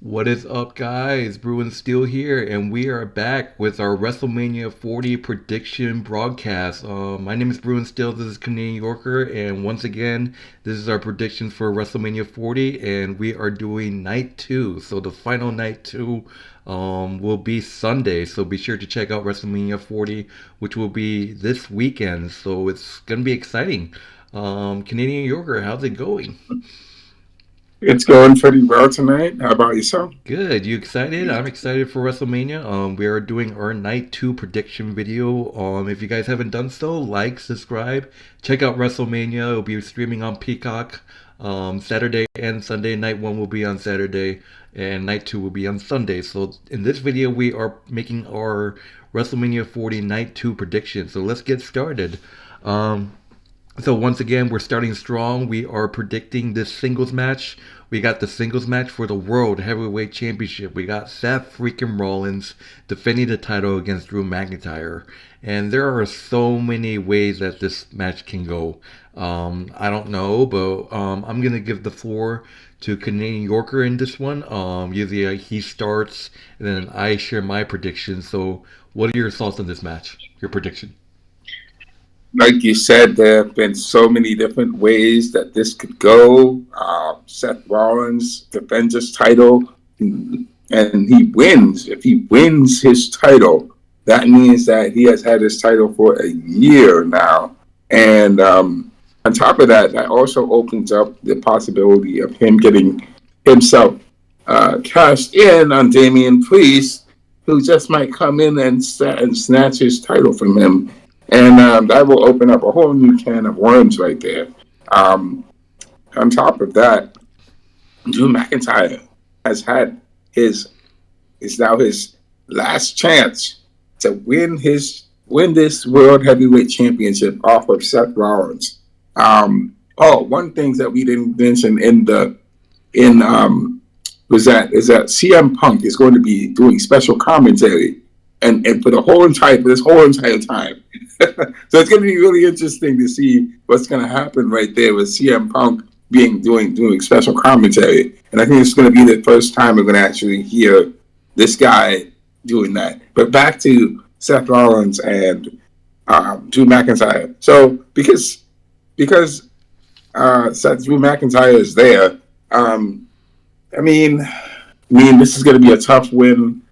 What is up, guys? Bruin Steel here, and we are back with our WrestleMania 40 prediction broadcast. My name is Bruin Steel. This is Canadian Yorker, and once again, this is our predictions for WrestleMania 40, and we are doing night two. So the final night two will be Sunday. So be sure to check out WrestleMania 40, which will be this weekend. So it's gonna be exciting. Canadian Yorker, how's it going? It's going pretty well tonight. How about yourself? Good. You excited? I'm excited for WrestleMania. We are doing our night two prediction video. If you guys haven't done so, like, subscribe, check out WrestleMania. It'll be streaming on Peacock Saturday and Sunday. Night one will be on Saturday, and night two will be on Sunday. So in this video, we are making our WrestleMania 40 night two prediction. So let's get started. Um, so once again, we're starting strong. We are predicting this singles match. We got the singles match for the World Heavyweight Championship. We got Seth freaking Rollins defending the title against Drew McIntyre. And there are so many ways that this match can go. I don't know, but I'm going to give the floor to Canadian Yorker in this one. Usually he starts, and then I share my predictions. So what are your thoughts on this match? Your prediction? Like you said, there have been so many different ways that this could go. Seth Rollins defends his title, and he wins. If he wins his title, that means that he has had his title for a year now. And on top of that, that also opens up the possibility of him getting himself cashed in on Damien Priest, who just might come in and snatch his title from him, and that will open up a whole new can of worms right there. Um, on top of that, Drew McIntyre has had his is now his last chance to win this World Heavyweight Championship off of Seth Rollins. One thing that we didn't mention in was that is that CM Punk is going to be doing special commentary and for this whole entire time. So it's going to be really interesting to see what's going to happen right there with CM Punk doing special commentary, and I think it's going to be the first time we're going to actually hear this guy doing that. But back to Seth Rollins and Drew McIntyre. So because Seth Drew McIntyre is there, I mean, this is going to be a tough win.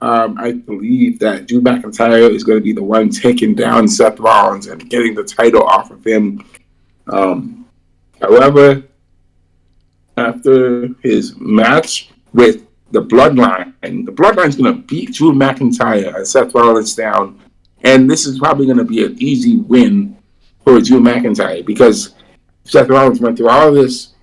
I believe that Drew McIntyre is going to be the one taking down Seth Rollins and getting the title off of him. However, after his match with the Bloodline's going to beat Drew McIntyre and Seth Rollins down, and this is probably going to be an easy win for Drew McIntyre because Seth Rollins went through all this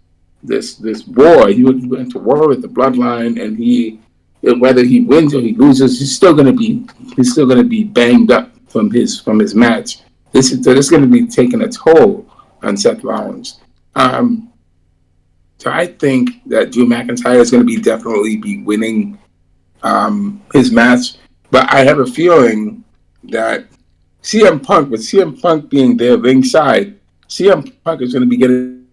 war. He went to war with the Bloodline, and whether he wins or he loses, he's still going to be banged up from his match. This is going to be taking a toll on Seth Rollins. So I think that Drew McIntyre is going to definitely be winning his match, but I have a feeling that with CM Punk being there ringside, CM Punk is going to be getting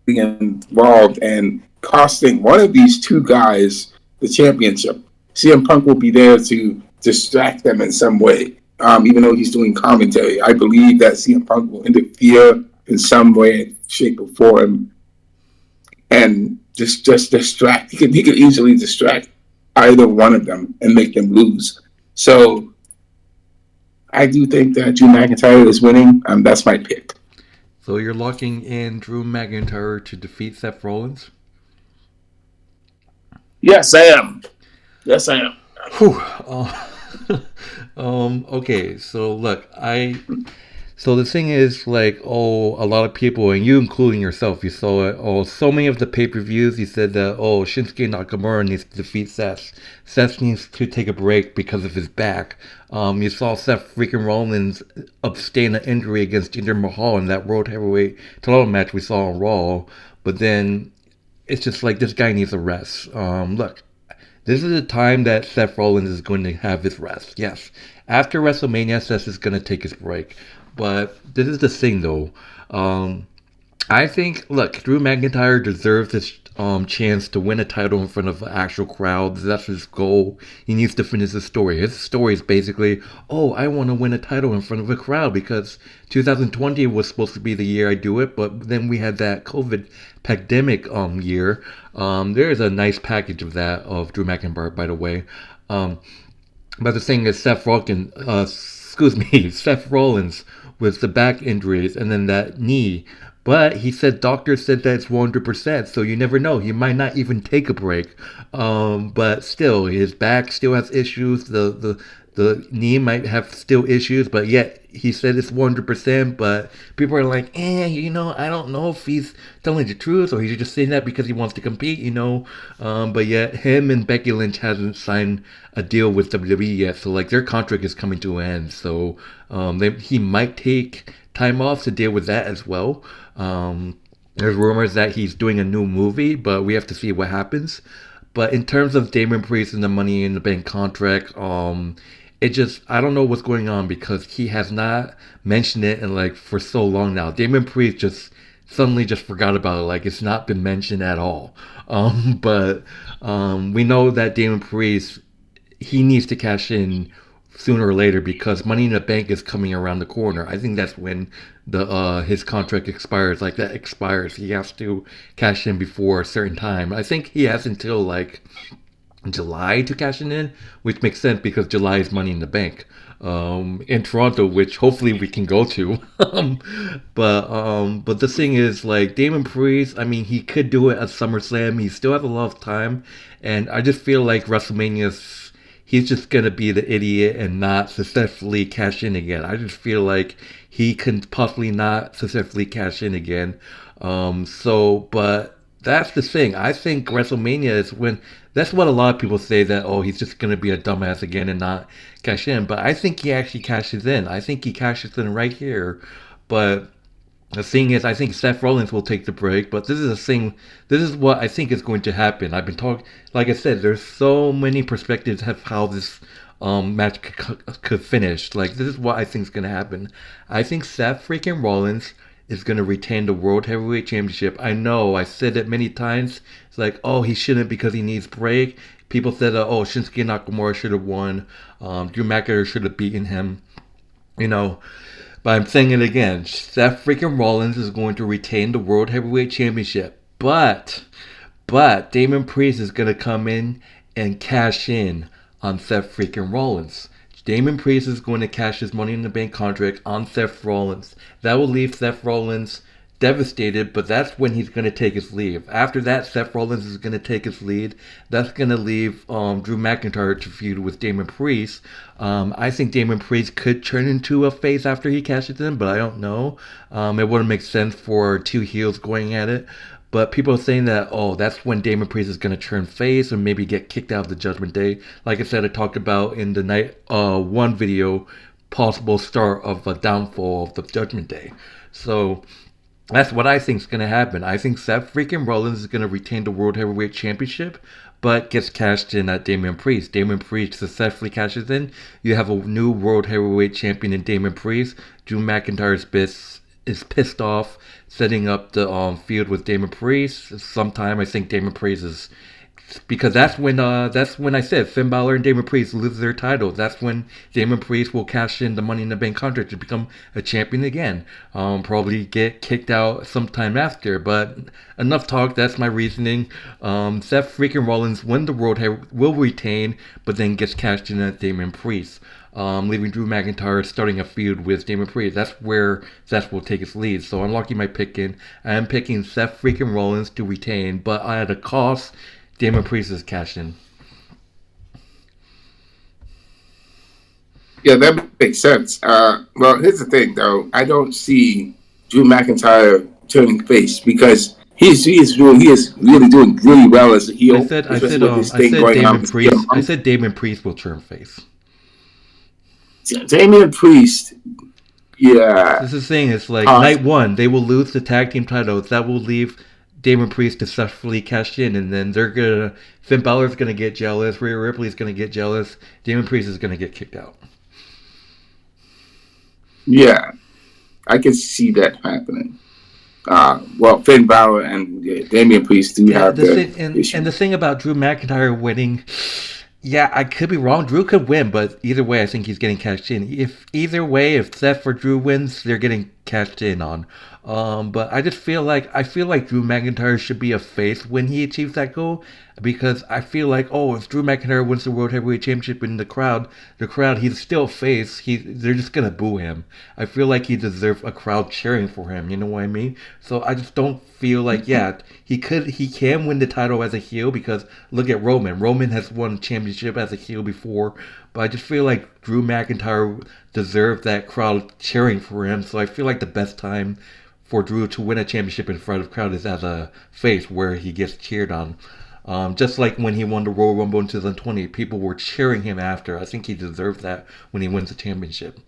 involved and costing one of these two guys the championship. CM Punk will be there to distract them in some way, even though he's doing commentary. I believe that CM Punk will interfere in some way, shape, or form, and just distract. He could easily distract either one of them and make them lose. So I do think that Drew McIntyre is winning. That's my pick. So you're locking in Drew McIntyre to defeat Seth Rollins? Yes, I am. Yes, I am. Whew. Okay, so look, so the thing is, like, a lot of people, and you including yourself, you saw it. So many of the pay-per-views, you said that, Shinsuke Nakamura needs to defeat Seth. Seth needs to take a break because of his back. You saw Seth freaking Rollins abstain an injury against Jinder Mahal in that World Heavyweight title match we saw on Raw. But then, it's just like, this guy needs a rest. Look, this is the time that Seth Rollins is going to have his rest. Yes. After WrestleMania, Seth is going to take his break. But this is the thing, though. I think, look, Drew McIntyre deserves this chance to win a title in front of an actual crowd. That's his goal. He needs to finish his story. His story is basically, oh, I want to win a title in front of a crowd because 2020 was supposed to be the year I do it, but then we had that COVID pandemic year. There is a nice package of that of Drew McIntyre, by the way. Um, but the thing is, Seth Rollins with the back injuries and then that knee. But he said doctors said that it's 100%, so you never know. He might not even take a break. But still, his back still has issues. The knee might have still issues, but yet he said it's 100%. But people are like, I don't know if he's telling the truth or he's just saying that because he wants to compete. But yet him and Becky Lynch hasn't signed a deal with WWE yet, so like their contract is coming to an end. So he might take time off to deal with that as well. There's rumors that he's doing a new movie, but we have to see what happens. But in terms of Damien Priest and the Money in the Bank contract, it just I don't know what's going on because he has not mentioned it in like for so long now. Damien Priest just suddenly just forgot about it, like it's not been mentioned at all. But we know that Damien Priest he needs to cash in sooner or later because Money in the Bank is coming around the corner. I think that's when the his contract expires. Like that expires, he has to cash in before a certain time. I think he has until like July to cash it in, which makes sense because July is Money in the Bank in Toronto, which hopefully we can go to. But the thing is, like Damon Priest, I mean, he could do it at SummerSlam. He still has a lot of time, and I just feel like WrestleMania's he's just gonna be the idiot and not successfully cash in again. I just feel like he can possibly not successfully cash in again. But that's the thing. I think WrestleMania is when that's what a lot of people say that oh he's just gonna be a dumbass again and not cash in. But I think he actually cashes in. I think he cashes in right here. But the thing is, I think Seth Rollins will take the break, but this is a thing. This is what I think is going to happen. I've been talking, like I said, there's so many perspectives of how this match could finish. Like this is what I think is going to happen. I think Seth freaking Rollins is going to retain the World Heavyweight Championship. I know I said it many times. It's like, oh, he shouldn't because he needs break. People said, oh, Shinsuke Nakamura should have won. Drew McIntyre should have beaten him. You know, but I'm saying it again. Seth freaking Rollins is going to retain the World Heavyweight Championship. But Damon Priest is going to come in and cash in on Seth freaking Rollins. Damon Priest is going to cash his Money in the Bank contract on Seth Rollins. That will leave Seth Rollins devastated, but that's when he's going to take his leave. After that, Seth Rollins is going to take his lead. That's going to leave Drew McIntyre to feud with Damon Priest. I think Damon Priest could turn into a face after he cashes in, but I don't know. It wouldn't make sense for two heels going at it. But people are saying that, oh, that's when Damon Priest is going to turn face or maybe get kicked out of the Judgment Day. Like I said, I talked about in the night one video, possible start of a downfall of the Judgment Day. So that's what I think is going to happen. I think Seth freaking Rollins is going to retain the World Heavyweight Championship, but gets cashed in at Damien Priest. Damien Priest successfully cashes in. You have a new World Heavyweight Champion in Damien Priest. Drew McIntyre is pissed off setting up the feud with Damon Priest. Sometime I think Damon Priest is because that's when I said Finn Balor and Damon Priest lose their titles. That's when Damon Priest will cash in the Money in the Bank contract to become a champion again. Probably get kicked out sometime after, but enough talk. That's my reasoning. Seth freaking Rollins win the will retain, but then gets cashed in at Damon Priest. Leaving Drew McIntyre starting a feud with Damon Priest. That's where Seth will take his lead. So I'm locking my pick in. I am picking Seth freaking Rollins to retain, but at a cost, Damon Priest is cashed in. Yeah, that makes sense. Well, here's the thing, though. I don't see Drew McIntyre turning face because he is really doing really well as a heel. I said Damon Priest will turn face. Damien Priest, yeah. This is the thing. It's like night one, they will lose the tag team titles. That will leave Damon Priest successfully cashed in, and then Finn Balor's gonna get jealous. Rhea Ripley's gonna get jealous. Damon Priest is gonna get kicked out. Yeah, I can see that happening. Well, Finn Balor and Damien Priest do Yeah, have the the thing and issue. the thing about Drew McIntyre winning, yeah, I could be wrong. Drew could win, but either way, I think he's getting cashed in. If either way, if Seth or Drew wins, they're getting cashed in on. But I feel like Drew McIntyre should be a face when he achieves that goal, because I feel like, oh, if Drew McIntyre wins the World Heavyweight Championship in the crowd, he's still a face. They're just gonna boo him. I feel like he deserves a crowd cheering for him. You know what I mean? So I just don't feel like, yeah, he can win the title as a heel, because look at Roman. Roman has won championship as a heel before, but I just feel like Drew McIntyre deserved that crowd cheering for him. So I feel like the best time for Drew to win a championship in front of crowd is as a face, where he gets cheered on. Just like when he won the Royal Rumble in 2020, people were cheering him after. I think he deserves that when he wins the championship.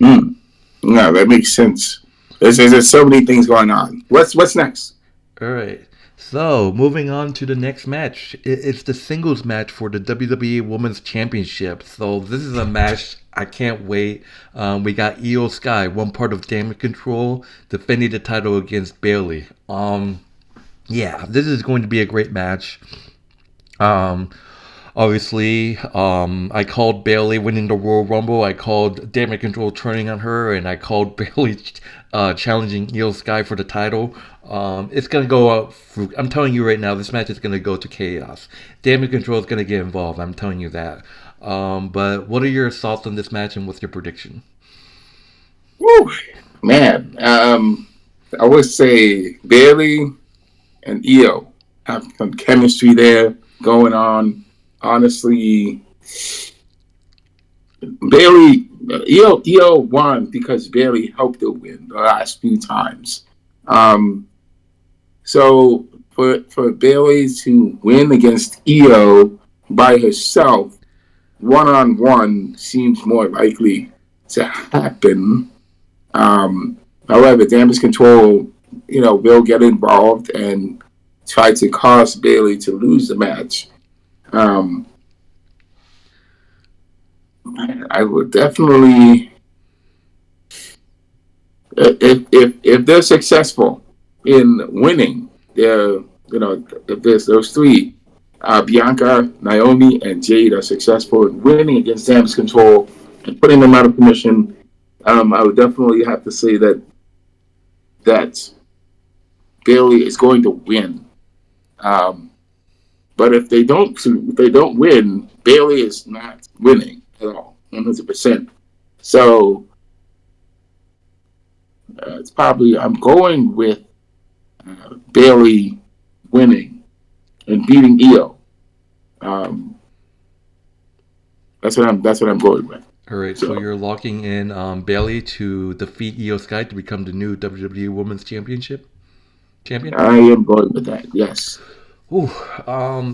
Mm. No, that makes sense. There's so many things going on. What's next? All right. So, moving on to the next match. It's the singles match for the WWE Women's Championship. So, this is a match I can't wait. We got IYO Sky, one part of Damage Control, defending the title against Bayley. Yeah, this is going to be a great match. Um, Obviously, I called Bayley winning the Royal Rumble. I called Damage Control turning on her, and I called Bayley challenging IYO Sky for the title. It's gonna go out. I'm telling you right now, this match is gonna go to chaos. Damage Control is gonna get involved. I'm telling you that. But what are your thoughts on this match, and what's your prediction? Woo, man. I would say Bailey and Io have some chemistry there going on. Honestly, Bailey, Io won because Bailey helped her win the last few times. Um, so for Bailey to win against Io by herself, one on one, seems more likely to happen. However, Damage Control, will get involved and try to cause Bailey to lose the match. Um, I would definitely, if they're successful in winning, if there's those three, Bianca, Naomi, and Jade are successful in winning against Damage Control and putting them out of commission, I would definitely have to say that Bailey is going to win. Um, but if they don't win, Bailey is not winning at all, 100%. So it's probably I'm going with Bailey winning and beating Io. Um, that's what I'm going with. All right, so So you're locking in Bayley to defeat IYO Sky to become the new WWE Women's Championship champion. I am going with that. Yes. Ooh,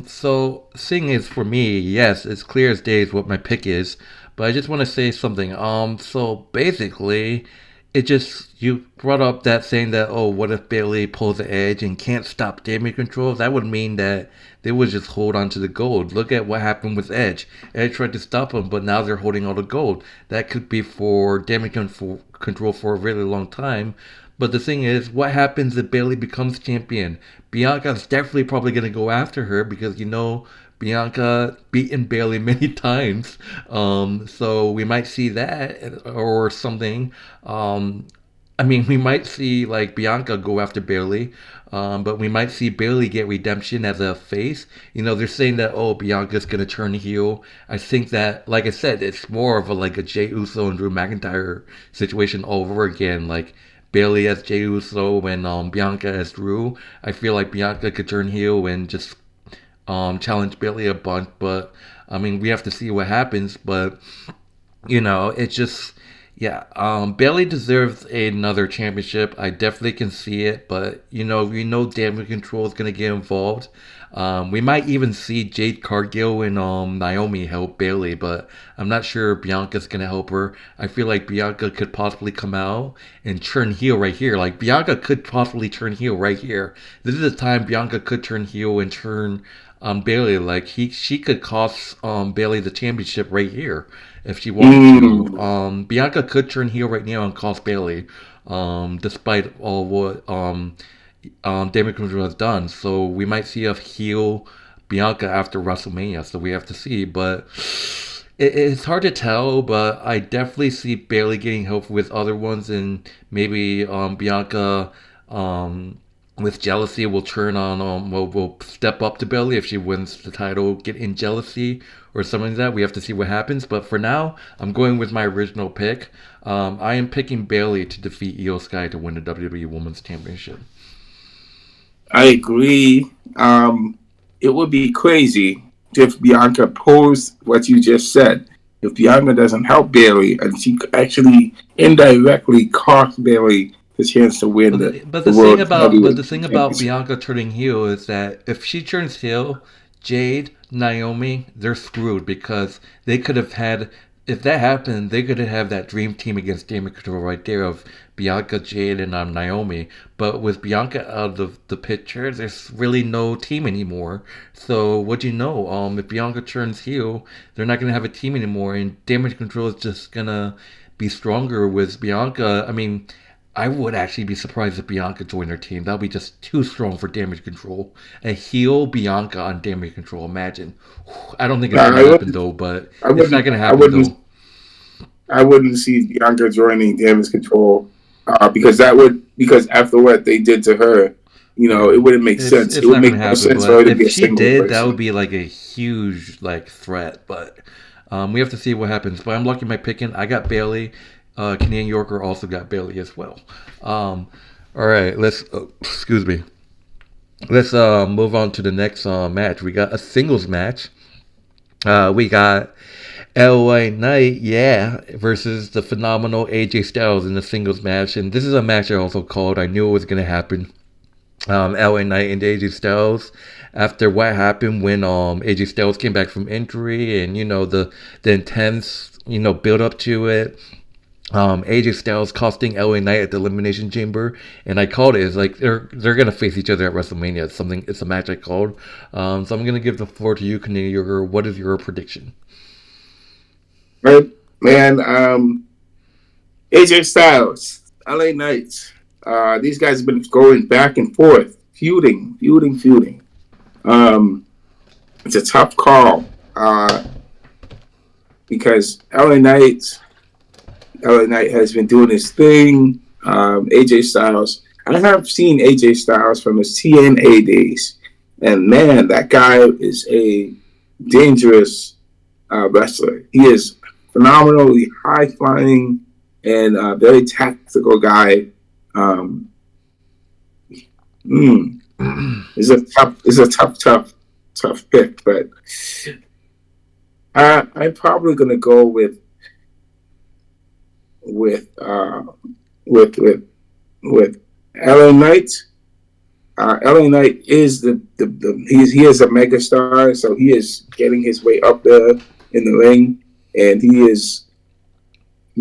so thing is for me, yes, it's clear as day what my pick is, but I just want to say something. So basically, it just you brought up that saying that, oh, what if Bailey pulls the edge and can't stop damage control? That would mean that they would just hold on to the gold. Look at what happened with Edge. Edge tried to stop him, but now they're holding all the gold. That could be for control for a really long time. But the thing is, what happens if Bayley becomes champion? Bianca's definitely probably going to go after her, because Bianca beaten Bayley many times. So we might see that or something. I mean, we might see like Bianca go after Bayley, but we might see Bayley get redemption as a face. They're saying that, oh, Bianca's gonna turn heel. I think that, like I said, it's more of a Jey Uso and Drew McIntyre situation all over again. Like Bayley as Jey Uso and Bianca as Drew. I feel like Bianca could turn heel and just challenge Bayley a bunch, but I mean, we have to see what happens. But it's just, yeah. Bayley deserves another championship. I definitely can see it, but Damage Control is gonna get involved. We might even see Jade Cargill and Naomi help Bayley, but I'm not sure Bianca's gonna help her. I feel like Bianca could possibly come out and turn heel right here. Like Bianca could possibly turn heel right here. This is the time Bianca could turn heel and turn Bayley. Like she could cost Bayley the championship right here. if she wanted to. Mm. Bianca could turn heel right now and cost Bayley, despite all what Damien Control has done. So we might see a heel Bianca after WrestleMania. So we have to see, but it's hard to tell. But I definitely see Bayley getting help with other ones, and maybe Bianca. With jealousy, will turn on will step up to Bayley if she wins the title, get in jealousy or something like that. We have to see what happens. But for now, I'm going with my original pick. I am picking Bayley to defeat IYO Sky to win the WWE Women's Championship. I agree. It would be crazy if Bianca pulls what you just said. If Bianca doesn't help Bayley and she actually indirectly cost Bayley the chance to win the World The Heavyweight thing about Championship. Bianca turning heel is that if she turns heel, Jade, Naomi, they're screwed because they could have had, if that happened, they could have that dream team against Damien Control right there of Bianca, Jade, and Naomi. But with Bianca out of the picture, there's really no team anymore. So what do you know? If Bianca turns heel, they're not gonna have a team anymore, and Damage Control is just gonna be stronger with Bianca. I mean, I would actually be surprised if Bianca joined her team. That would be just too strong for Damage Control. A heel Bianca on Damage Control. Imagine. I don't think it's Now, gonna happen though, but I it's not wouldn't, gonna I happen wouldn't, though. I wouldn't see Bianca joining Damage Control because after what they did to her, Yeah, it wouldn't make sense. It it's would not gonna make more happen. sense for But her to if be a she single did, that would person. be like a huge like threat. But we have to see what happens. But I'm lucky my picking. I got Bayley. Canadian Yorker also got Bayley as well. All right, let's excuse me. Let's move on to the next match. We got a singles match. We got LA Knight, yeah, versus the phenomenal AJ Styles in the singles match. And this is a match I also called. I knew it was going to happen. LA Knight and AJ Styles. After what happened when AJ Styles came back from injury, and the intense build up to it. AJ Styles costing LA Knight at the Elimination Chamber, and I called it. It's like they're gonna face each other at WrestleMania. It's a match I called. So I'm gonna give the floor to you, Canadian Yorker. What is your prediction? Right, man. AJ Styles, LA Knights. These guys have been going back and forth, feuding. Um, it's a tough call because LA Knight has been doing his thing. AJ Styles, I have seen AJ Styles from his TNA days, and man, that guy is a dangerous wrestler. He is phenomenally high flying and very tactical guy. Um, it's a tough pick, but I'm probably gonna go with uh, with LA Knight. LA Knight is he is a megastar, so he is getting his way up there in the ring, and he is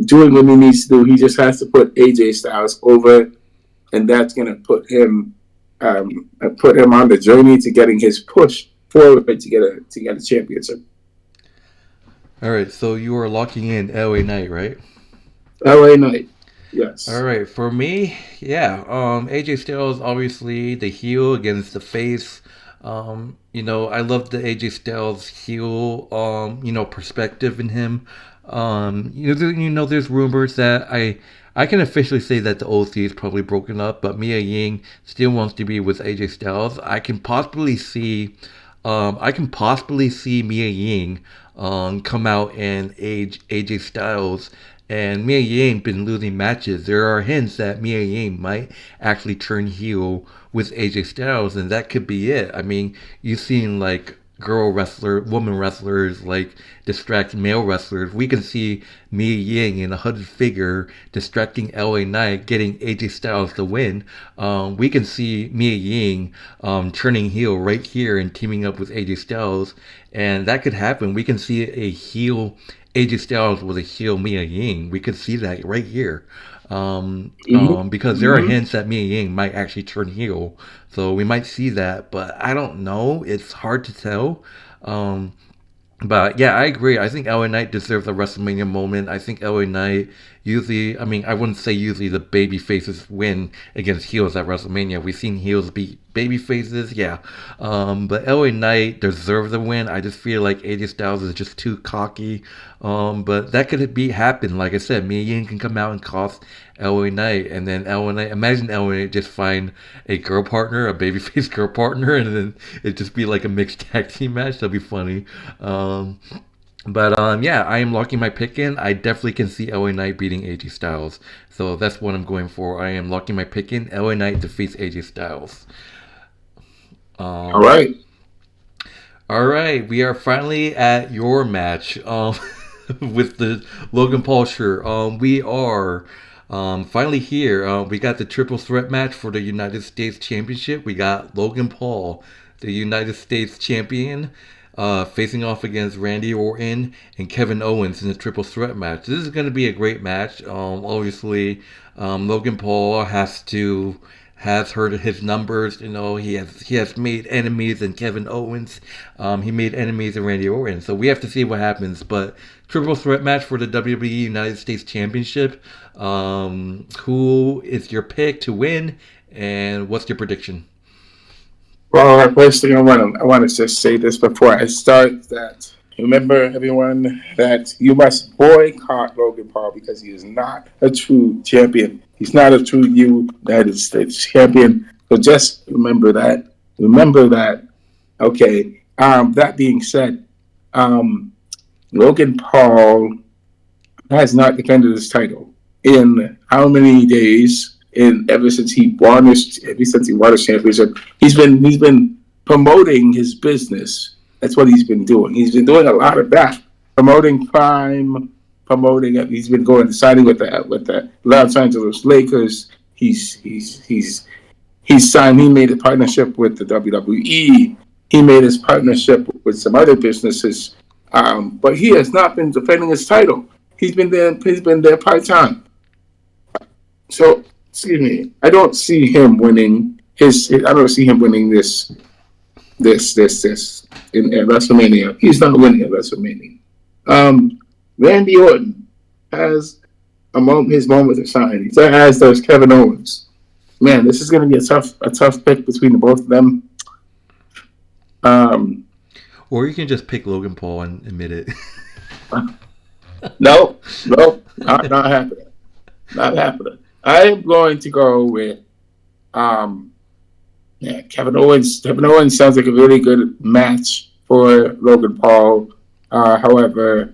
doing what he needs to do. He just has to put AJ Styles over, and that's gonna put him on the journey to getting his push forward to get a championship. All right, so you are locking in LA Knight, right? LA Knight, All yes. right, for me, yeah. AJ Styles obviously the heel against the face. I love the AJ Styles heel. Perspective in him. There's rumors that I can officially say that the OC is probably broken up, but Mia Ying still wants to be with AJ Styles. I can possibly see Mia Ying come out and age AJ Styles. And Mia Ying been losing matches. There are hints that Mia Ying might actually turn heel with AJ Styles, and that could be it. I mean, you've seen like woman wrestlers like distract male wrestlers. We can see Mia Ying in a hooded figure distracting LA Knight, getting AJ Styles to win. We can see Mia Ying turning heel right here and teaming up with AJ Styles, and that could happen. We can see a heel AJ Styles with a heel Mia Ying. We could see that right here. Because there are Mm-hmm. hints that Mia Ying might actually turn heel. So we might see that, but I don't know. It's hard to tell. Um, But yeah, I agree. I think LA Knight deserves a WrestleMania moment. I think LA Knight usually, I mean, I wouldn't say usually the baby faces win against heels at WrestleMania. We've seen heels beat baby faces, yeah. But LA Knight deserves the win. I just feel like AJ Styles is just too cocky. But that could be happen. Like I said, Mia Yim can come out and cost LA Knight, and then LA Knight. Imagine LA Knight just find a girl partner, a babyface girl partner, and then it just be like a mixed tag team match. That'd be funny. Um, but yeah, I am locking my pick in. I definitely can see LA Knight beating AJ Styles, so that's what I'm going for. I am locking my pick in. LA Knight defeats AJ Styles. All Um, right. all right, we are finally at your match. With the Logan Paul shirt. We are finally here. We got the triple threat match for the United States Championship. We got Logan Paul, the United States Champion, facing off against Randy Orton and Kevin Owens in the triple threat match. This is going to be a great match. Obviously, Logan Paul has heard his numbers. You know, he has made enemies in Kevin Owens. He made enemies in Randy Orton. So we have to see what happens. But triple threat match for the WWE United States Championship. Who is your pick to win, and what's your prediction? Well, first thing I want to just say this before I start that remember everyone that you must boycott Logan Paul because he is not a true champion. He's not a true United States champion. So just remember that. Remember that. Okay. That being said, um, Logan Paul has not defended his title in how many days? In ever since he won his championship, he's been promoting his business. That's what he's been doing. He's been doing a lot of that, promoting crime, promoting it. He's been going signing with the Los Angeles Lakers. He's signed. He made a partnership with the WWE. He made his partnership with some other businesses, but he has not been defending his title. He's been there. He's been there part time. So, excuse me. I don't see him winning I don't see him winning this in WrestleMania. He's not winning at WrestleMania. Randy Orton has his moment of shine. As does Kevin Owens. Man, this is going to be a tough pick between the both of them. Um, Or you can just pick Logan Paul and admit it. no, not happening. Not happening. I am going to go with Kevin Owens. Kevin Owens sounds like a really good match for Logan Paul. However,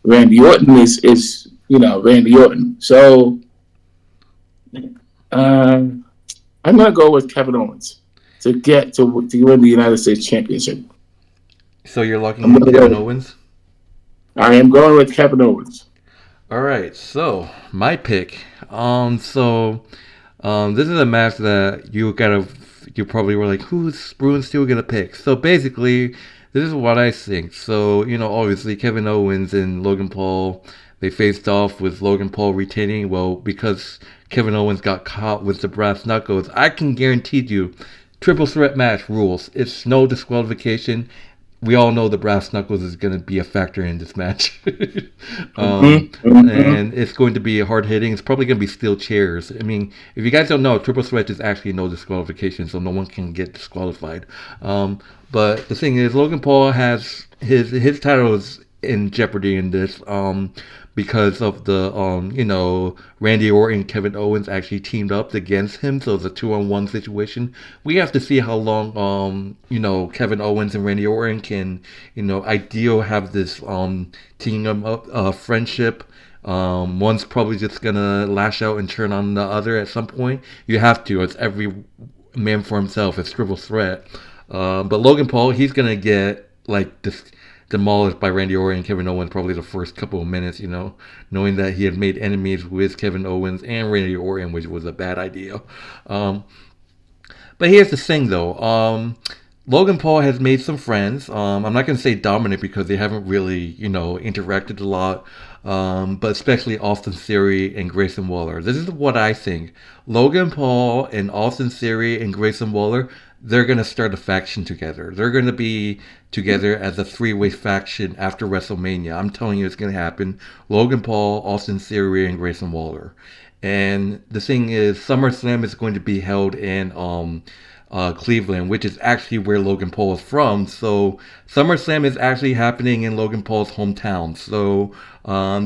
Randy Orton is Randy Orton. So I'm gonna go with Kevin Owens to win the United States Championship. So you're locking in Kevin Owens? I am going with Kevin Owens. All right, so my pick. This is a match that you probably were like, who's Bruin still gonna pick? So basically, this is what I think. So obviously Kevin Owens and Logan Paul, they faced off with Logan Paul retaining. Well, because Kevin Owens got caught with the brass knuckles, I can guarantee you, triple threat match rules. It's no disqualification. We all know the brass knuckles is going to be a factor in this match. And it's going to be hard hitting. It's probably going to be steel chairs. I mean, if you guys don't know, triple threat is actually no disqualification, so no one can get disqualified. But the thing is, Logan Paul has his title is in jeopardy in this. Because of the Randy Orton and Kevin Owens actually teamed up against him, so it's a 2-on-1 situation. We have to see how long Kevin Owens and Randy Orton can ideal have this team up friendship. One's probably just gonna lash out and turn on the other at some point. You have to. It's every man for himself. It's triple threat. But Logan Paul, he's gonna get like this demolished by Randy Orton and Kevin Owens probably the first couple of minutes, knowing that he had made enemies with Kevin Owens and Randy Orton, which was a bad idea. But here's the thing, though. Logan Paul has made some friends. I'm not going to say dominant because they haven't really, interacted a lot. But especially Austin Theory and Grayson Waller. This is what I think. Logan Paul and Austin Theory and Grayson Waller, they're going to start a faction together. They're going to be together as a three-way faction after WrestleMania. I'm telling you, it's going to happen. Logan Paul, Austin Theory, and Grayson Waller. And the thing is, SummerSlam is going to be held in Cleveland, which is actually where Logan Paul is from. So SummerSlam is actually happening in Logan Paul's hometown. So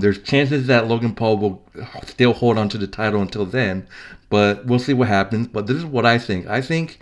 there's chances that Logan Paul will still hold on to the title until then. But we'll see what happens. But this is what I think. I think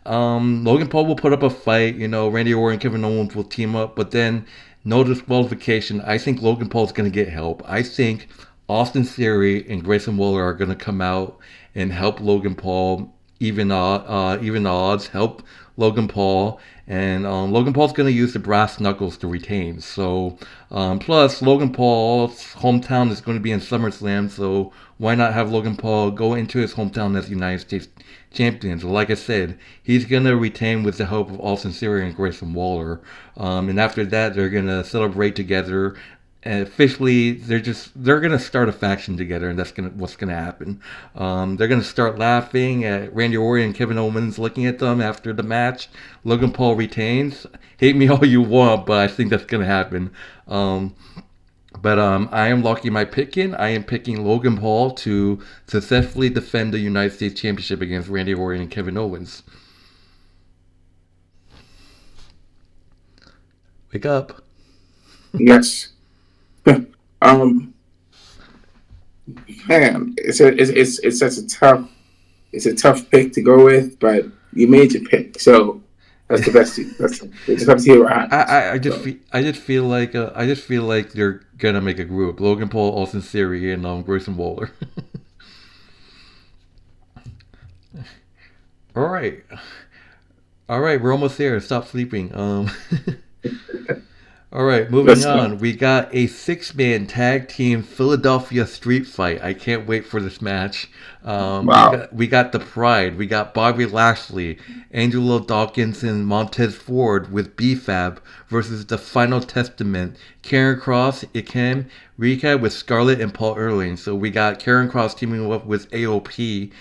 Logan Paul will put up a fight. You know, Randy Orton and Kevin Owens will team up. But then no disqualification. I think Logan Paul's going to get help. I think Austin Theory and Grayson Waller are going to come out and help Logan Paul even odds, help Logan Paul, and Logan Paul's going to use the brass knuckles to retain. So, plus Logan Paul's hometown is going to be in SummerSlam, so why not have Logan Paul go into his hometown as United States champion? So, like I said, he's going to retain with the help of Austin Theory and Grayson Waller, and after that, they're going to celebrate together. And officially, they're gonna start a faction together, and that's what's gonna happen. They're gonna start laughing at Randy Orton and Kevin Owens looking at them after the match. Logan Paul retains. Hate me all you want, but I think that's gonna happen. But I am locking my pick in. I am picking Logan Paul to successfully defend the United States Championship against Randy Orton and Kevin Owens. Wake up. Yes. um, Man, it's such a tough pick to go with, but you made your pick, so that's the best. It's up to you. I just feel like they're gonna make a group: Logan Paul, Austin Theory, and Grayson Waller. All right, we're almost there. Stop sleeping. All right, moving on. We got a 6-man tag team Philadelphia street fight. I can't wait for this match. Wow. We got the Pride. We got Bobby Lashley, Angelo Dawkins, and Montez Ford with BFAB versus the Final Testament. Karen Cross, Ikem, Rika with Scarlett and Paul Erling. So we got Karen Cross teaming up with AOP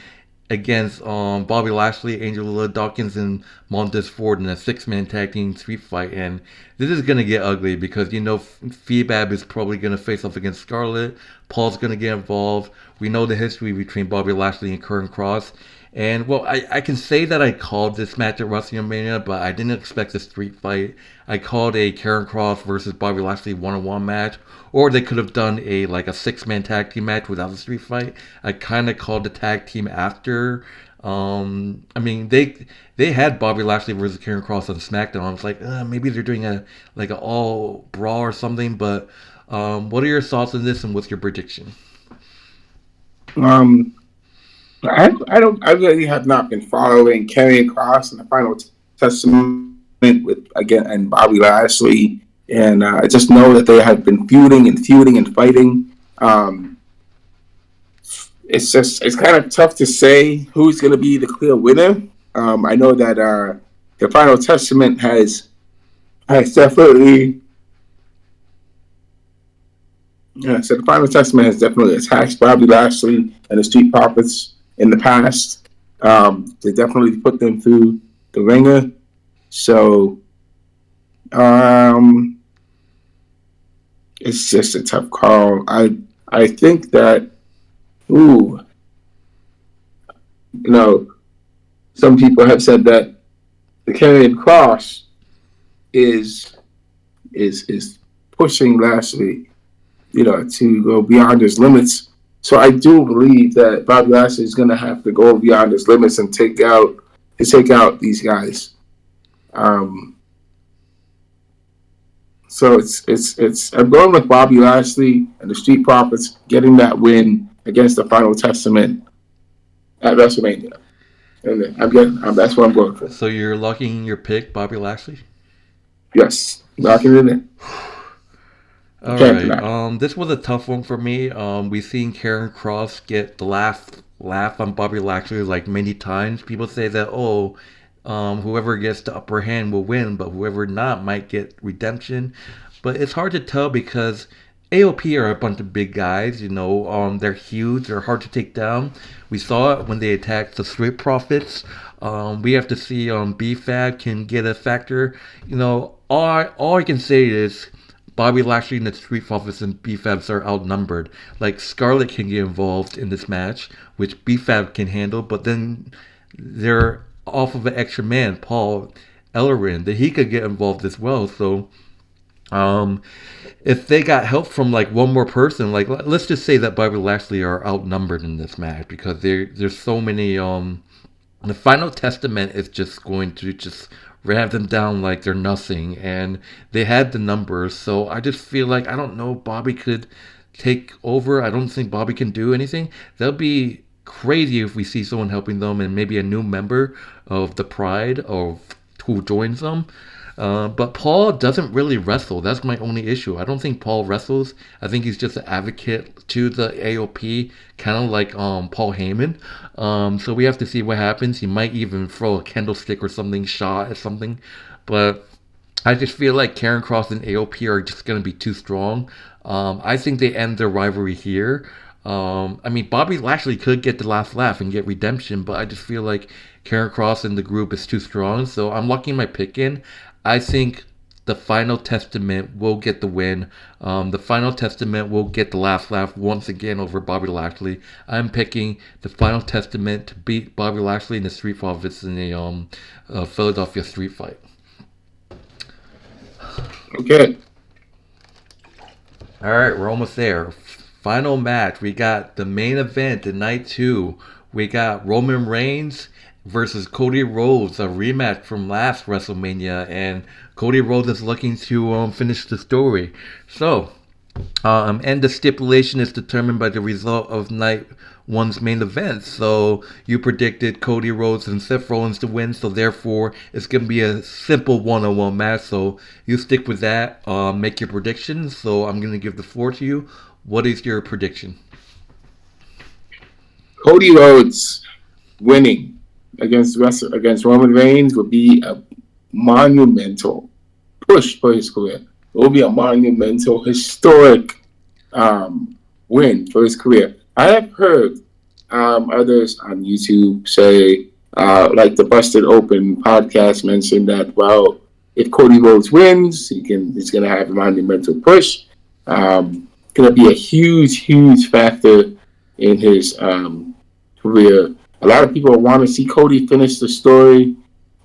against Bobby Lashley, Angela Dawkins, and Montez Ford in a 6-man tag team street fight. And this is going to get ugly because, you know, Feebab is probably going to face off against Scarlett. Paul's going to get involved. We know the history between Bobby Lashley and Karen Cross. And, well, I can say that I called this match at WrestleMania, but I didn't expect a street fight. I called a Karen Cross versus Bobby Lashley one-on-one match. Or they could have done a 6-man tag team match without a street fight. I kind of called the tag team after. I mean, they had Bobby Lashley versus Karen Cross on SmackDown. I was like, maybe they're doing an all brawl or something. But what are your thoughts on this, and what's your prediction? I really have not been following Karrion Kross in the Final Testament and Bobby Lashley, and I just know that they have been feuding and fighting. It's kind of tough to say who's going to be the clear winner. I know that the Final Testament has definitely. Yeah, so the Final Testament has definitely attacked Bobby Lashley and the Street Profits in the past. They definitely put them through the ringer. So it's just a tough call. I think that some people have said that the Karrion Kross is pushing Lashley, to go beyond his limits. So I do believe that Bobby Lashley is going to have to go beyond his limits and take out these guys. So it's I'm going with Bobby Lashley and the Street Profits getting that win against the Final Testament at WrestleMania. And that's what I'm going for. So you're locking in your pick, Bobby Lashley? Yes, locking it in. All right. This was a tough one for me. We've seen Karen Cross get the laugh on Bobby Lashley many times. People say that whoever gets the upper hand will win, but whoever not might get redemption. But it's hard to tell because AOP are a bunch of big guys. They're huge. They're hard to take down. We saw it when they attacked the Street Profits. We have to see BFAB can get a factor. All I can say is Bobby Lashley and the Street Profits and BFABs are outnumbered. Like Scarlett can get involved in this match, which BFAB can handle, but then they're off of an extra man, Paul Ellerin, that he could get involved as well. So um, if they got help from like one more person, like let's just say that Bobby Lashley are outnumbered in this match because there's so many. The final testament is just going to just ramp them down like they're nothing, and they had the numbers. So I just feel like I don't know Bobby could take over. I don't think Bobby can do anything. That'll be crazy if we see someone helping them and maybe a new member of the Pride of who joins them. But Paul doesn't really wrestle. That's my only issue. I don't think Paul wrestles. I think he's just an advocate to the AOP, kind of like Paul Heyman. So we have to see what happens. He might even throw a candlestick or something, shot at something. But I just feel like Karen Cross and AOP are just going to be too strong. I think they end their rivalry here. I mean, Bobby Lashley could get the last laugh and get redemption, but I just feel like Karen Cross in the group is too strong. So I'm locking my pick in. I think the Final Testament will get the win. The Final Testament will get the last laugh once again over Bobby Lashley. I'm picking the Final Testament to beat Bobby Lashley in the Street Profits in the Philadelphia Street Fight. Okay. All right, we're almost there. Final match. We got the main event in night 2. We got Roman Reigns versus Cody Rhodes, a rematch from last WrestleMania, and Cody Rhodes is looking to finish the story. So, and the stipulation is determined by the result of night 1's main event. So you predicted Cody Rhodes and Seth Rollins to win, so therefore it's going to be a simple one-on-one match. So you stick with that, make your predictions. So I'm going to give the floor to you. What is your prediction? Cody Rhodes winning against Roman Reigns would be a monumental push for his career. It will be a monumental, historic win for his career. I have heard others on YouTube say, like the Busted Open podcast mentioned that, well, if Cody Rhodes wins, he's going to have a monumental push. Going to be a huge, huge factor in his career. A lot of people want to see Cody finish the story.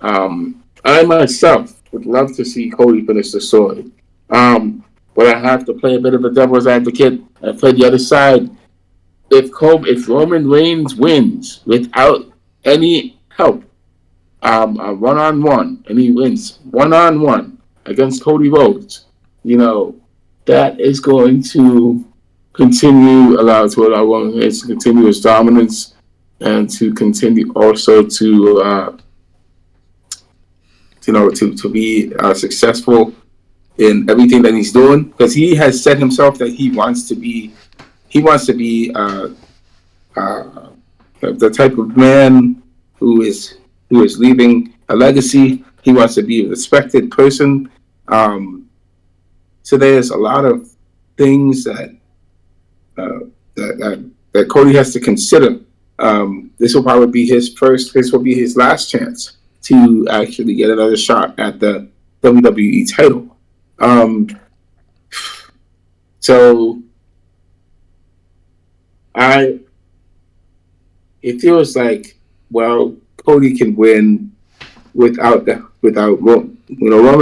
I myself would love to see Cody finish the story. But I have to play a bit of a devil's advocate and play the other side. If Roman Reigns wins without any help, one-on-one, and he wins one-on-one against Cody Rhodes, that is going to allow Roman Reigns to continue his dominance and to continue also to be successful in everything that he's doing, because he has said himself that he wants to be the type of man who is leaving a legacy. He wants to be a respected person. So there's a lot of things that Cody has to consider. This will probably be this will be his last chance to actually get another shot at the WWE title. So it feels like, well, Cody can win without Roman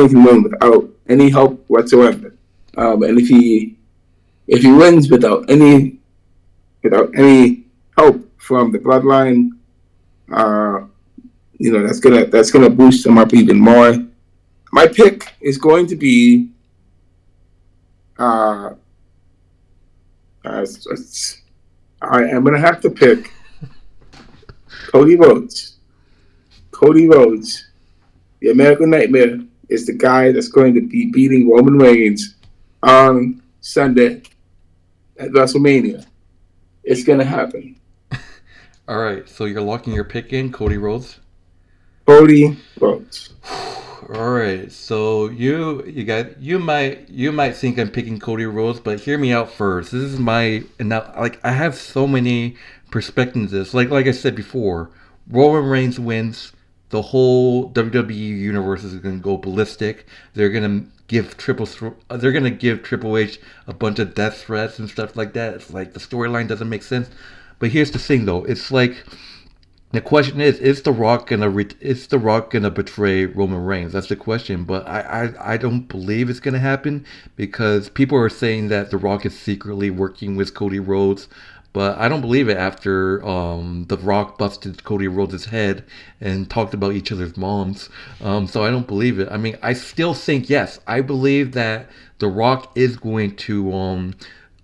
can win without any help whatsoever. And if he wins without any help from the bloodline, that's gonna boost him up even more. My pick is going to be I am gonna have to pick Cody Rhodes. Cody Rhodes, the American Nightmare, is the guy that's going to be beating Roman Reigns on Sunday at WrestleMania. It's gonna happen. All right, so you're locking your pick in, Cody Rhodes. Cody Rhodes. All right, so you might think I'm picking Cody Rhodes, but hear me out first. This is I have so many perspectives. Like I said before, Roman Reigns wins the whole WWE universe is going to go ballistic. They're going to give Triple H a bunch of death threats and stuff like that. It's like the storyline doesn't make sense. But here's the thing, though. It's like the question is The Rock gonna betray Roman Reigns? That's the question. But I don't believe it's gonna happen because people are saying that The Rock is secretly working with Cody Rhodes. But I don't believe it after The Rock busted Cody Rhodes' head and talked about each other's moms. So I don't believe it. I mean, I still think, yes, I believe that The Rock is going to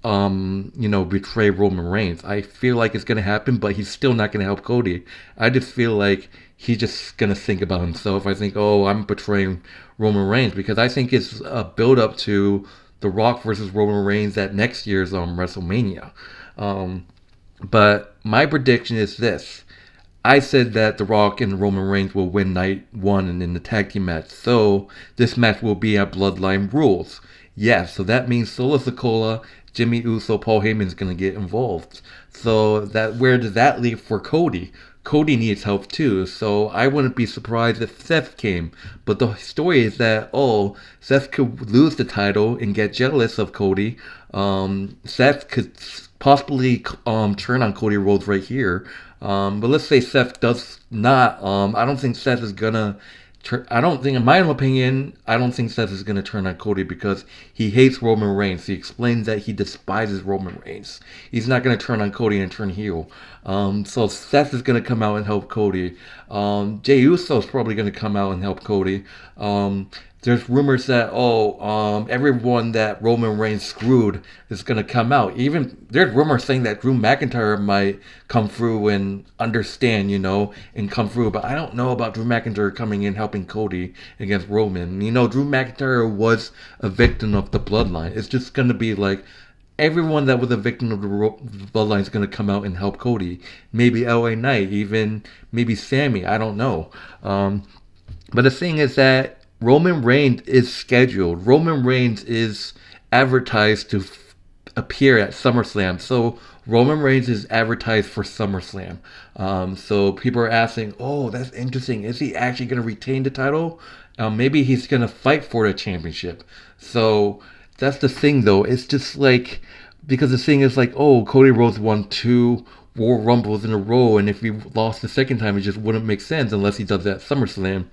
betray Roman Reigns. I feel like it's gonna happen, but he's still not gonna help Cody. I just feel like he's just gonna think about himself. I think, oh, I'm betraying Roman Reigns because I think it's a build up to The Rock versus Roman Reigns at next year's WrestleMania. Um, but my prediction is this. I said that The Rock and Roman Reigns will win night one and in the tag team match. So this match will be at Bloodline Rules. Yes, so that means Solo Sikoa, Jimmy Uso, Paul Heyman's gonna get involved. So that where does that leave for Cody? Cody needs help too, so I wouldn't be surprised if Seth came. But the story is that Seth could lose the title and get jealous of Cody. Seth could possibly turn on Cody Rhodes right here. But let's say Seth does not. I don't think Seth is gonna. I don't think, in my opinion, I don't think Seth is going to turn on Cody because he hates Roman Reigns. He explains that he despises Roman Reigns. He's not going to turn on Cody and turn heel. So Seth is going to come out and help Cody. Jey Uso is probably going to come out and help Cody. There's rumors that everyone that Roman Reigns screwed is going to come out. Even there's rumors saying that Drew McIntyre might come through and understand, and come through. But I don't know about Drew McIntyre coming in helping Cody against Roman. Drew McIntyre was a victim of the bloodline. It's just going to be like everyone that was a victim of the bloodline is going to come out and help Cody. Maybe LA Knight, even maybe Sammy. I don't know. But the thing is that Roman Reigns is scheduled. Roman Reigns is advertised to appear at SummerSlam. So Roman Reigns is advertised for SummerSlam. So people are asking, oh, that's interesting. Is he actually going to retain the title? Maybe he's going to fight for the championship. So that's the thing, though. It's just like, because the thing is like, oh, Cody Rhodes won 2 Royal Rumbles in a row, and if he lost the second time, it just wouldn't make sense unless he does that SummerSlam.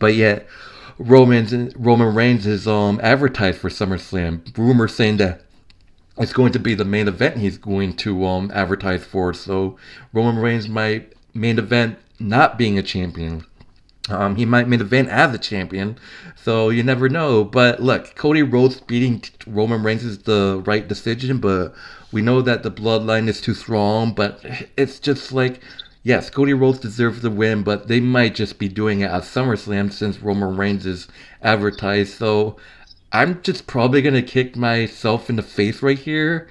But yet, Roman Reigns is advertised for SummerSlam. Rumors saying that it's going to be the main event he's going to advertise for. So Roman Reigns might main event not being a champion. He might main event as a champion. So you never know. But look, Cody Rhodes beating Roman Reigns is the right decision. But we know that the bloodline is too strong. But it's just like, yes, Cody Rhodes deserves the win, but they might just be doing it at SummerSlam since Roman Reigns is advertised. So I'm just probably gonna kick myself in the face right here.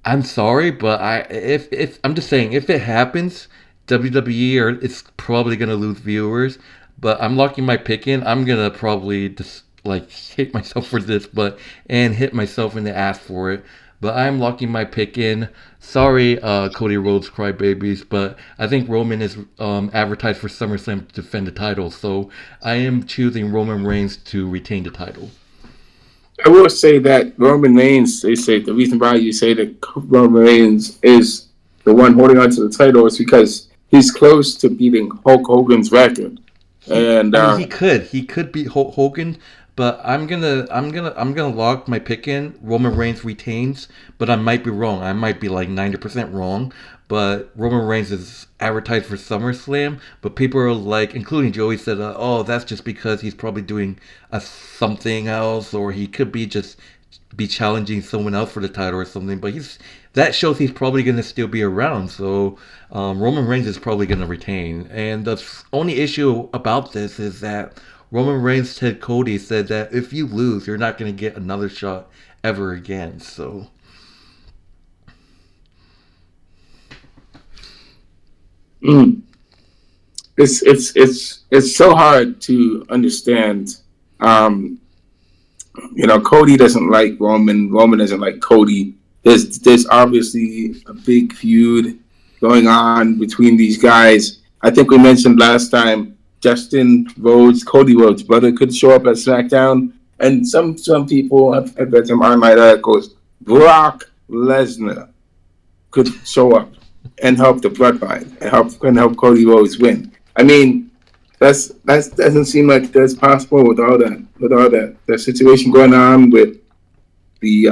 I'm sorry, but if I'm just saying, if it happens, WWE it's probably gonna lose viewers. But I'm locking my pick in. I'm gonna probably just like hate myself for this, and hit myself in the ass for it. But I'm locking my pick in. Sorry, Cody Rhodes crybabies, but I think Roman is advertised for SummerSlam to defend the title. So I am choosing Roman Reigns to retain the title. I will say that Roman Reigns, they say the reason why you say that Roman Reigns is the one holding on to the title is because he's close to beating Hulk Hogan's record. And I mean, he could beat Hulk Hogan, but I'm gonna lock my pick in. Roman Reigns retains, but I might be wrong. I might be like 90% wrong. But Roman Reigns is advertised for SummerSlam, but people are like, including Joey, said, "Oh, that's just because he's probably doing something else, or he could be challenging someone else for the title or something." But that shows he's probably going to still be around. So Roman Reigns is probably going to retain. And the only issue about this is that Roman Reigns, Ted Cody said that if you lose, you're not going to get another shot ever again. So it's so hard to understand. Cody doesn't like Roman. Roman doesn't like Cody. There's obviously a big feud going on between these guys, I think we mentioned last time Justin Rhodes, Cody Rhodes' brother, could show up at SmackDown, and some people have read some online articles. Brock Lesnar could show up and help the Bloodline and help Cody Rhodes win. I mean, that doesn't seem like that's possible with all the situation going on with the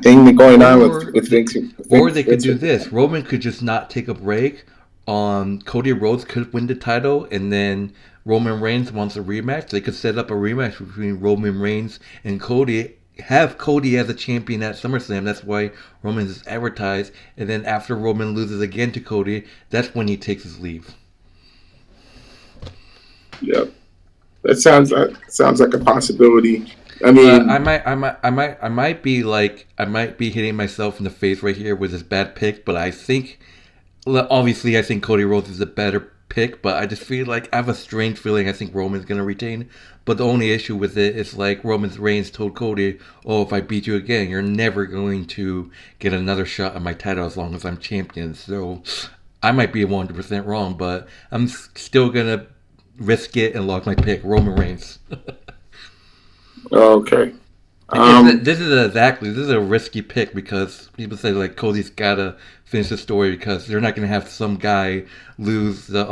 thing going on with Vince. Or they could do this. Roman could just not take a break. Cody Rhodes could win the title, and then Roman Reigns wants a rematch. They could set up a rematch between Roman Reigns and Cody. Have Cody as a champion at SummerSlam. That's why Roman is advertised. And then after Roman loses again to Cody, that's when he takes his leave. Yep, that sounds like a possibility. I mean, I might be hitting myself in the face right here with this bad pick, but I think, obviously, I think Cody Rhodes is a better pick, but I just feel like I have a strange feeling I think Roman's gonna retain. But the only issue with it is like Roman Reigns told Cody, "Oh, if I beat you again, you're never going to get another shot at my title as long as I'm champion." So I might be 100% wrong, but I'm still gonna risk it and lock my pick, Roman Reigns. okay. This is a risky pick because people say like Cody's gotta finish the story because they're not gonna have some guy lose the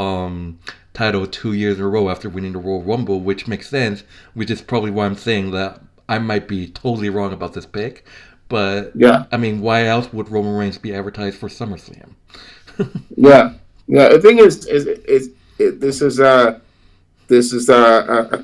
title 2 years in a row after winning the Royal Rumble, which makes sense. Which is probably why I'm saying that I might be totally wrong about this pick. But yeah, I mean, why else would Roman Reigns be advertised for SummerSlam? yeah. The thing is this is a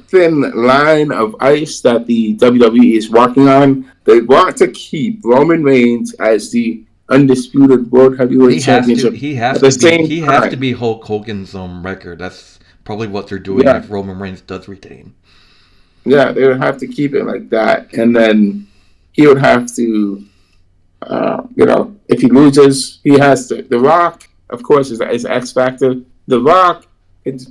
thin line of ice that the WWE is walking on. They want to keep Roman Reigns as the undisputed World Heavyweight Championship. He has to be Hulk Hogan's record. That's probably what they're doing if Roman Reigns does retain. Yeah, they would have to keep it like that, and then he would have to, if he loses, he has to. The Rock, of course, is X Factor. The Rock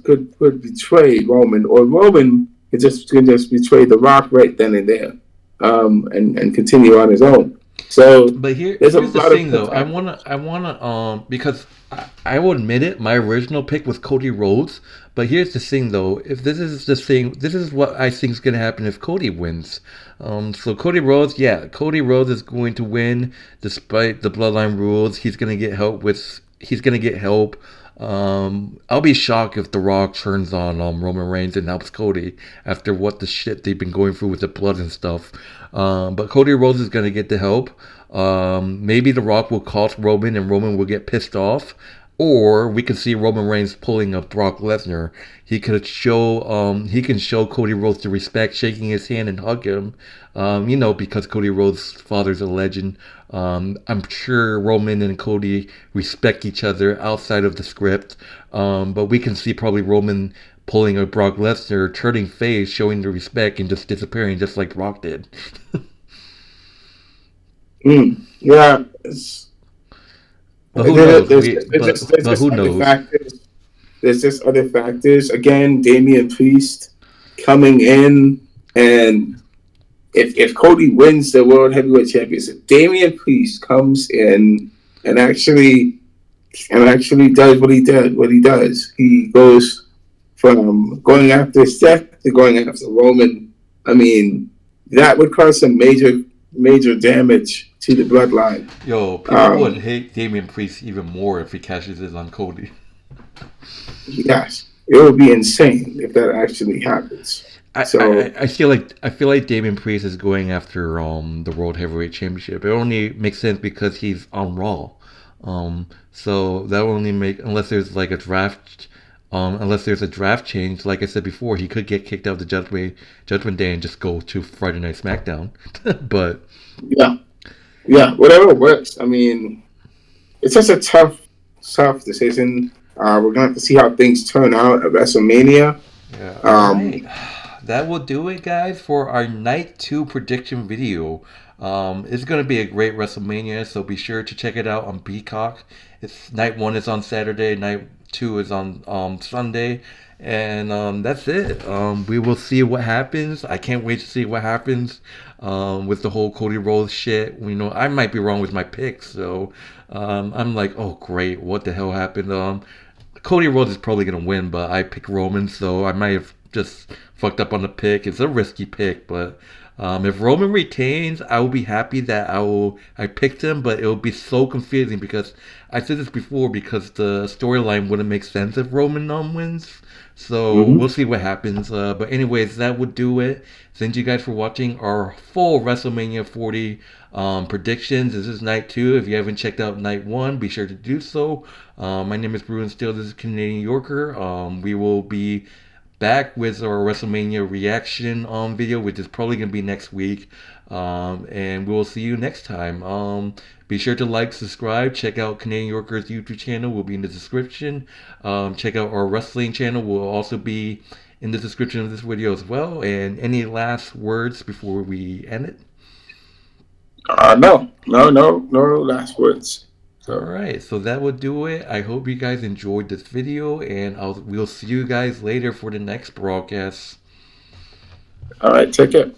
could betray Roman, or Roman could just betray The Rock right then and there, and continue on his own. So, but here's the thing, though. I wanna, because I will admit it. My original pick was Cody Rhodes, but here's the thing, though. If this is what I think is gonna happen if Cody wins. So Cody Rhodes is going to win despite the Bloodline rules. He's gonna get help. I'll be shocked if The Rock turns on Roman Reigns and helps Cody after what the shit they've been going through with the blood and stuff. But Cody Rhodes is gonna get the help. Maybe The Rock will cost Roman and Roman will get pissed off. Or we could see Roman Reigns pulling a Brock Lesnar. He can show Cody Rhodes the respect, shaking his hand and hug him. Because Cody Rhodes' father's a legend. I'm sure Roman and Cody respect each other outside of the script. But we can see probably Roman pulling a Brock Lesnar, turning face, showing the respect, and just disappearing, just like Brock did. Yeah. But who knows? Who knows? There's just other factors. Again, Damien Priest coming in, and if Cody wins the World Heavyweight Championship, Damien Priest comes in and actually does what he does. He goes from going after Seth to going after Roman. I mean, that would cause some major damage to the bloodline. Yo, people would hate Damien Priest even more if he cashes in on Cody. Yes, it would be insane if that actually happens. I feel like Damien Priest is going after the World Heavyweight Championship. It only makes sense because he's on Raw. So that will only make, unless there's like a draft. Unless there's a draft change, like I said before, he could get kicked out of the Judgment Day and just go to Friday Night SmackDown. But yeah, whatever works. I mean, it's just a tough decision. We're gonna have to see how things turn out at WrestleMania. Yeah, right. That will do it, guys, for our Night 2 prediction video. It's going to be a great WrestleMania, so be sure to check it out on Peacock. Night 1 is on Saturday, Night 2 is on Sunday, and that's it. We will see what happens. I can't wait to see what happens with the whole Cody Rhodes shit. I might be wrong with my picks, so I'm like, oh, great, what the hell happened? Cody Rhodes is probably gonna win, but I pick Roman, so I might have just fucked up on the pick. It's a risky pick, but if Roman retains, I will be happy that I picked him, but it will be so confusing because I said this before because the storyline wouldn't make sense if Roman wins. So we'll see what happens. But anyways, that would do it. Thank you guys for watching our full WrestleMania 40 predictions. This is night 2. If you haven't checked out night 1, be sure to do so. My name is Bruin Steele. This is Canadian Yorker. We will be back with our WrestleMania reaction video, which is probably going to be next week. And we'll see you next time. Be sure to like, subscribe, check out Canadian Yorker's YouTube channel, will be in the description. Check out our wrestling channel, will also be in the description of this video as well. And any last words before we end it? No last words. All right, so that will do it. I hope you guys enjoyed this video, and we'll see you guys later for the next broadcast. All right, take care.